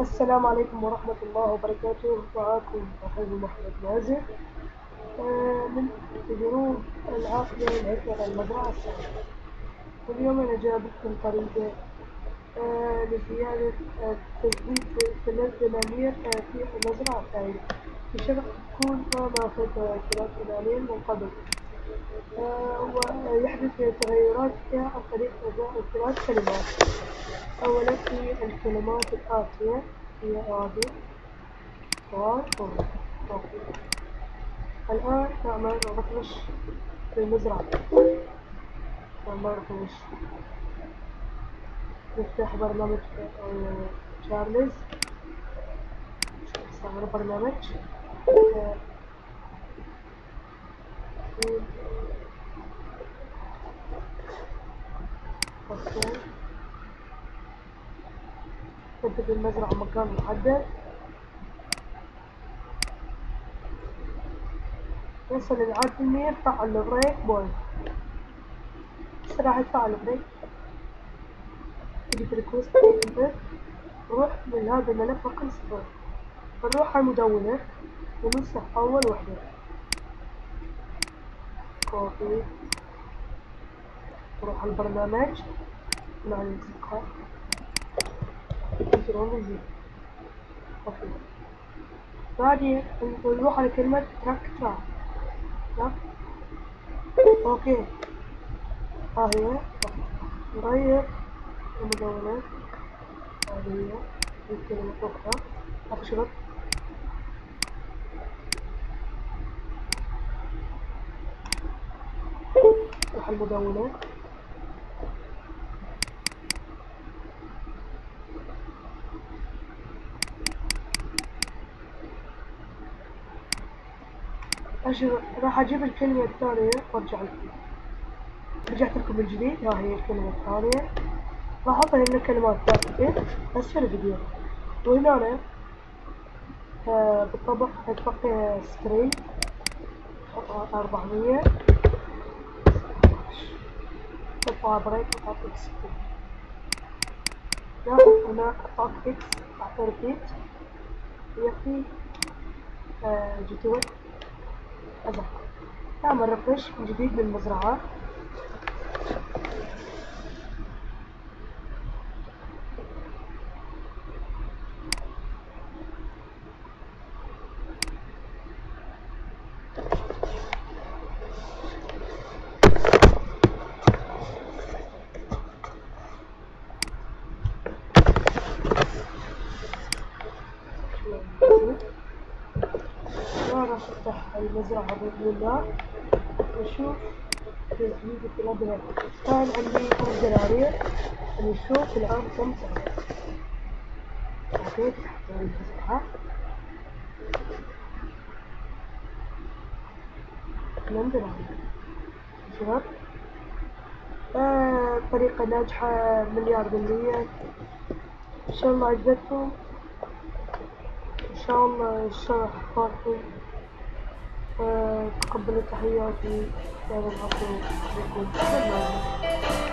السلام عليكم ورحمة الله وبركاته. معكم أخوكم محمد مازن من جروب العاقلة العثرة المزرعة السعيدة. واليوم أنا جايب لكم طريقة لزيادة تزويد 3 دنانير في المزرعة السعيدة بشرط تكون ماخذ 3 دنانير من قبل. ويحدث تغيرات عن طريق إضافة 3 كلمات. أولا في الكلمات الآتية هي هذه أوكي. الآن نعمل رفرش في المزرعة. نفتح برنامج تشارلز. نستعمل برنامج اوكي. نثبت المزرعة مكان محدد. يصل العاد 100 فعل البريك بوينت. هسه راح يتفعل البريك. تجي في الريكوست نروح من هذا الملف رقم 0. نروح على المدونة ونمسح أول وحدة كوبي. نروح على البرنامج مع الانتقال كنترول زي اوكي. بعدين نروح على كلمة تراك. اوكي ها هي. نغير المدونة. هذه هي الكلمة أخرى. أبشرت نروح المدونة. راح أجيب الكلمة الثانية وأرجع لكم. رجعت لكم من جديد. ها هي الكلمة الثانية. راح أحط هنا كلمات ثابتة أسفل الفيديو. وهنا بالطبع أتبقى سترينج أحطها 400. أحطها بريك أحط إكس. ناخذ هناك أحط إكس أحط ريبيت. يكفي جدول أزرق. نعمل ريفرش من جديد للمزرعة. راح أفتح المزرعة بإذن الله ونشوف تزويد الثلاث. كان عندي 5 دنانير. نشوف الآن كم سعر. أوكي تحت المزرعة 8 دنانير. شباب طريقة ناجحة 1,000,000%. إن شاء الله عجبتكم. إن شاء الله الشرح فاتكم. تقبلوا تحياتي. هذا العفو عليكم.